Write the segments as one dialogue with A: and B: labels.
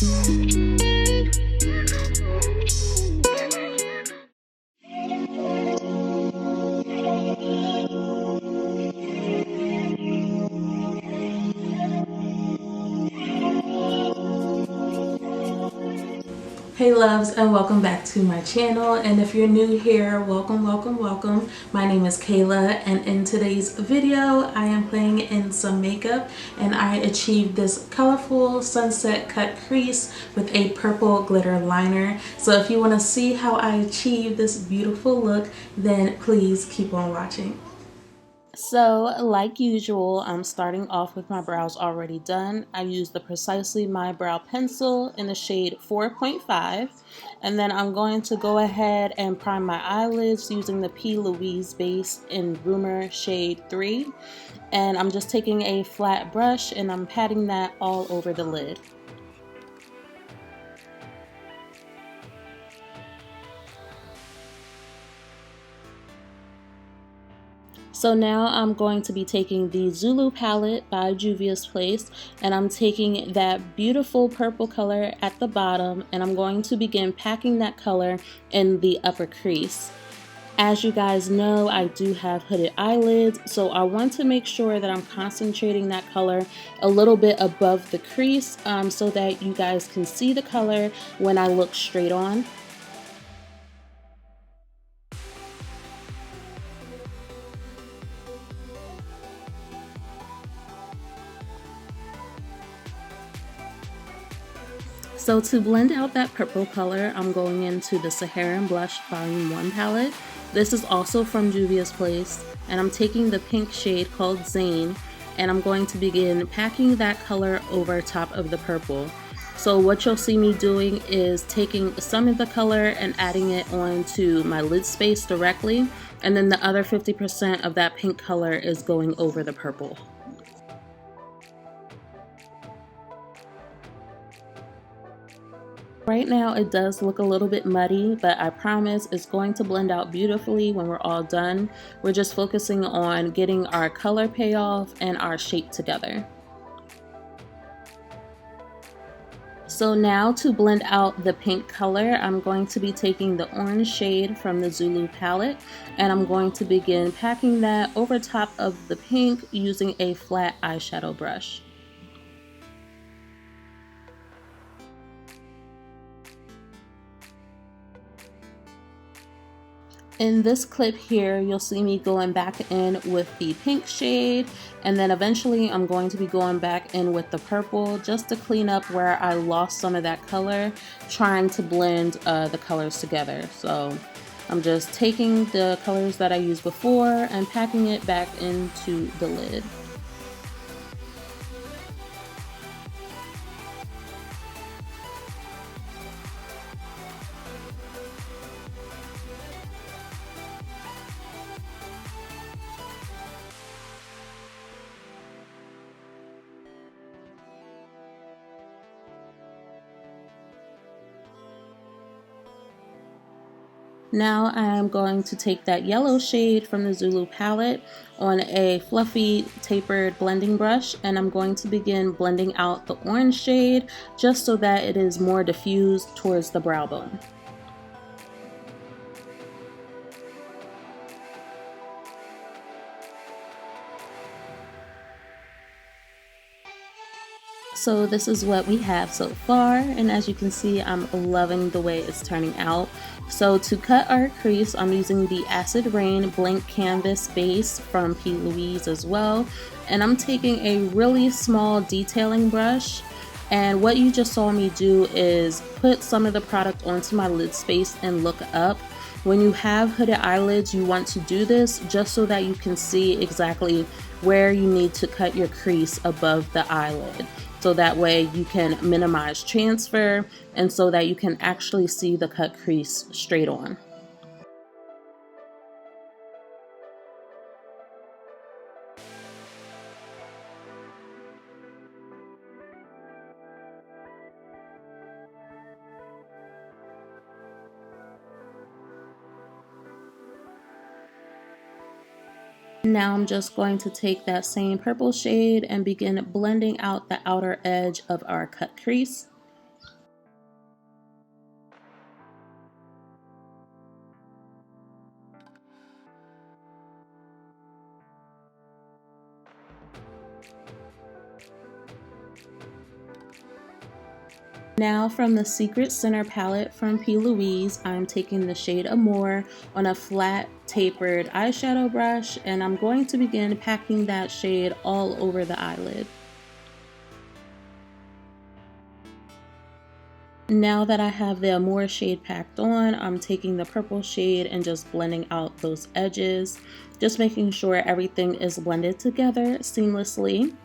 A: Hey loves, and welcome back to my channel. And if you're new here, welcome, welcome, welcome. My name is Kayla, and in today's video I am playing in some makeup, and I achieved this colorful sunset cut crease with a purple glitter liner. So if you want to see how I achieved this beautiful look, then please keep on watching. So like usual, I'm starting off with my brows already done. I used the Precisely My Brow Pencil in the shade 4.5, and then I'm going to go ahead and prime my eyelids using the P. Louise base in Rumor shade 3, and I'm just taking a flat brush and I'm patting that all over the lid. So now I'm going to be taking the Zulu palette by Juvia's Place, and I'm taking that beautiful purple color at the bottom, and I'm going to begin packing that color in the upper crease. As you guys know, I do have hooded eyelids, so I want to make sure that I'm concentrating that color a little bit above the crease so that you guys can see the color when I look straight on. So to blend out that purple color, I'm going into the Saharan Blush Volume 1 palette. This is also from Juvia's Place, and I'm taking the pink shade called Zane, and I'm going to begin packing that color over top of the purple. So what you'll see me doing is taking some of the color and adding it onto my lid space directly, and then the other 50% of that pink color is going over the purple. Right now it does look a little bit muddy, but I promise it's going to blend out beautifully when we're all done. We're just focusing on getting our color payoff and our shape together. So now to blend out the pink color, I'm going to be taking the orange shade from the Zulu palette, and I'm going to begin packing that over top of the pink using a flat eyeshadow brush. In this clip here, you'll see me going back in with the pink shade, and then eventually I'm going to be going back in with the purple just to clean up where I lost some of that color, trying to blend the colors together. So I'm just taking the colors that I used before and packing it back into the lid. Now I am going to take that yellow shade from the Zulu palette on a fluffy tapered blending brush, and I'm going to begin blending out the orange shade just so that it is more diffused towards the brow bone. So this is what we have so far, and as you can see, I'm loving the way it's turning out. So to cut our crease, I'm using the Acid Rain Blank Canvas base from P. Louise as well, and I'm taking a really small detailing brush, and what you just saw me do is put some of the product onto my lid space and look up. When you have hooded eyelids, you want to do this just so that you can see exactly where you need to cut your crease above the eyelid. So that way you can minimize transfer and so that you can actually see the cut crease straight on. Now I'm just going to take that same purple shade and begin blending out the outer edge of our cut crease. Now from the Secret Center palette from LOUISE, I'm taking the shade Amour on a flat tapered eyeshadow brush, and I'm going to begin packing that shade all over the eyelid. Now that I have the Amour shade packed on, I'm taking the purple shade and just blending out those edges, just making sure everything is blended together seamlessly.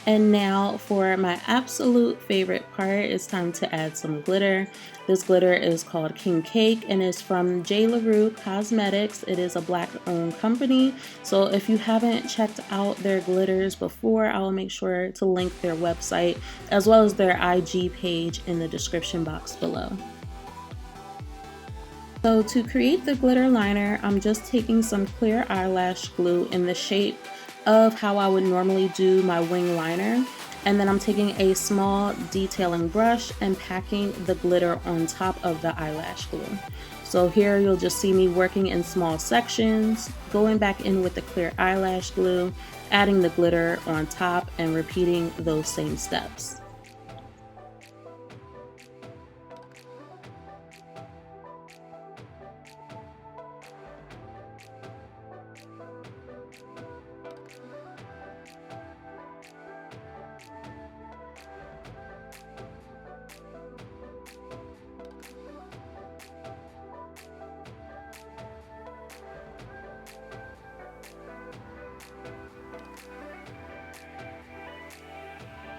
A: And now for my absolute favorite part, it's time to add some glitter. This glitter is called King Cake and is from LOUISE Cosmetics. It is a Black owned company, so if you haven't checked out their glitters before, I will make sure to link their website as well as their IG page in the description box below. So to create the glitter liner, I'm just taking some clear eyelash glue in the shape of how I would normally do my wing liner, and then I'm taking a small detailing brush and packing the glitter on top of the eyelash glue. So here you'll just see me working in small sections, going back in with the clear eyelash glue, adding the glitter on top, and repeating those same steps.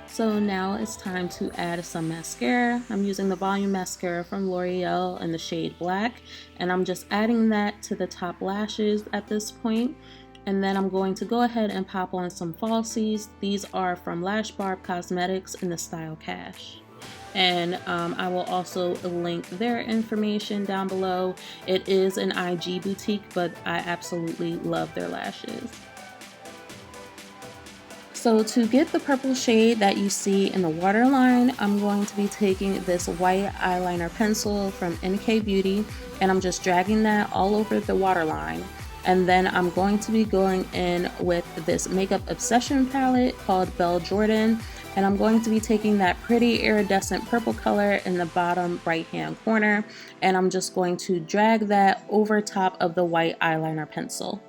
A: So now it's time to add some mascara. I'm using the volume mascara from L'Oreal in the shade Black, and I'm just adding that to the top lashes at this point. And then I'm going to go ahead and pop on some falsies. These are from Lash Barb Cosmetics in the style KASH. And I will also link their information down below. It is an IG boutique, but I absolutely love their lashes. So to get the purple shade that you see in the waterline, I'm going to be taking this white eyeliner pencil from NK Beauty, and I'm just dragging that all over the waterline. And then I'm going to be going in with this Makeup Obsession palette called Belle Jordan, and I'm going to be taking that pretty iridescent purple color in the bottom right hand corner, and I'm just going to drag that over top of the white eyeliner pencil.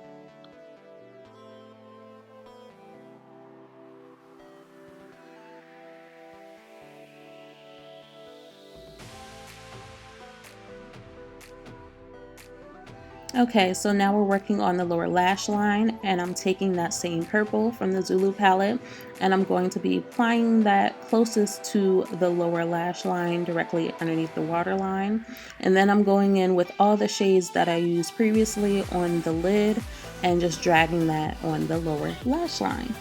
A: Okay, so now we're working on the lower lash line, and I'm taking that same purple from the ZULU palette, and I'm going to be applying that closest to the lower lash line directly underneath the waterline. And then I'm going in with all the shades that I used previously on the lid and just dragging that on the lower lash line.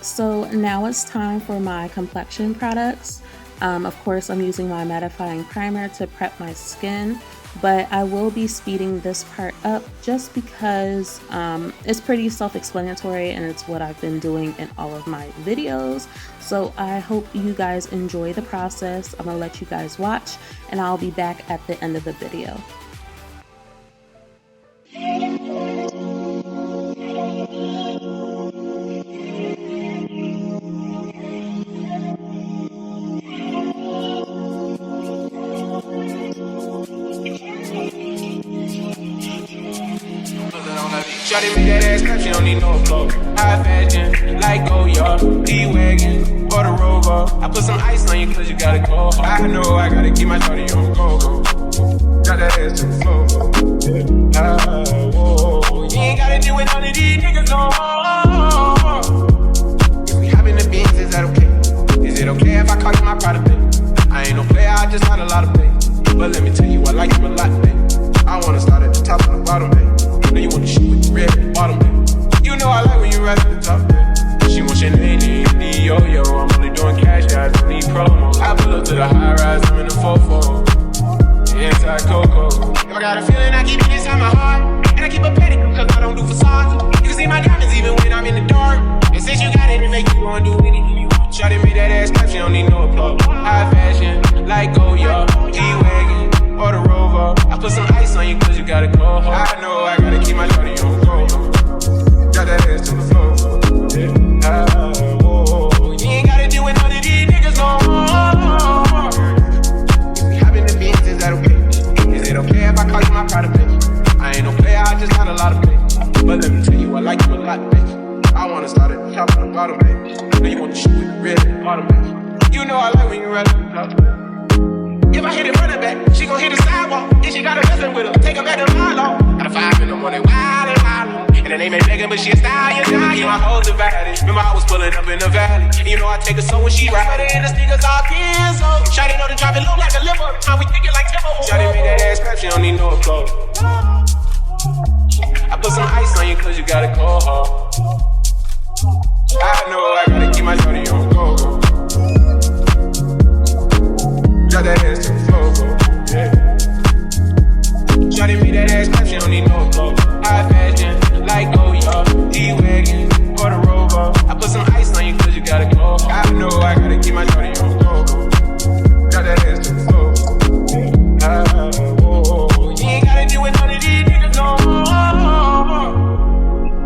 A: So now it's time for my complexion products. Of course, I'm using my mattifying primer to prep my skin, but I will be speeding this part up just because it's pretty self-explanatory and it's what I've been doing in all of my videos. So I hope you guys enjoy the process. I'm gonna let you guys watch, and I'll be back at the end of the video.
B: Shawty make that ass clap, she don't need no flow. High fashion, like Goya, D-Wagon, or the Rover. I put some ice on you cause you gotta go hard. I know I gotta keep my shawty on go-go. Got that ass to the floor. Whoa. You ain't gotta deal with none of these niggas no more. If we hop in the beans, is that okay? Is it okay if I call you my product, babe? I ain't no player, I just got a lot of pay. But let me tell you, I like you a lot, babe. I wanna start at the top and the bottom, babe. Now you wanna shoot with the red bottom, babe. You know I like when you ride at the top, babe. She wants your name, yo-yo. I'm only doing cash, guys, don't need promo. I pull up to the high rise, I'm in the 4-4. Inside Coco. If I got a feeling, I keep it inside my heart. And I keep a petty, cause I don't do facades. You can see my diamonds even when I'm in the dark. And since you got it, it make you wanna do anything you want. Shawty made that ass clap, she don't need no applause. High fashion, like Goya, G-Wagon, or the Rover. I put some ice on you cause you gotta go hard. I know I gotta keep my shawty on go. Got that ass to the floor. Whoa. You ain't gotta deal with none of these niggas no bottom, babe. You know I like when you ride at the top, babe. If I hit it running back, she gon' hit the sidewalk. Then she got a husband with her, take her back to my law. Got a 5 in the morning, wild and wild. And her name ain't Megan, but she a stallion. You my whole divided. Remember I was pulling up in the valley. And you know I take her so when she ride. Put her in the sneakers all Kenzo. Shawty know the drop it look like a liver. How we think it like timber. Shawty made that ass clap, she don't need no applause. I put some ice on you cause you got it cold hard. I know I gotta keep my shawty on go. Drop that ass to the floor, yeah. Shawty made that ass clap, she don't need no applause. High fashion, like Goya, D-Wagon, or the Rover. I put some ice on you cause you got it cold. I know I gotta keep my shawty on go. Drop that ass to the floor, yeah. You ain't gotta deal with none of these niggas no more.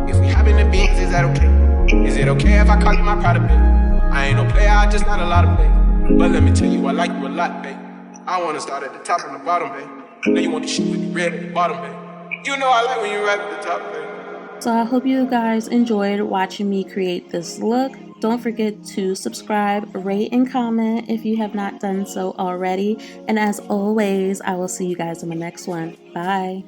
B: If we hop in the beans, is that okay? Is it okay if I call you my pride, babe? I ain't no player, I just not a lot of play. But let me tell you, I like you a lot, babe. I wanna start at the top and the bottom, babe. Now you want the shit with the red at the bottom, babe. You know I like when you right at the top, babe.
A: So I hope you guys enjoyed watching me create this look. Don't forget to subscribe, rate, and comment if you have not done so already. And as always, I will see you guys in the next one. Bye.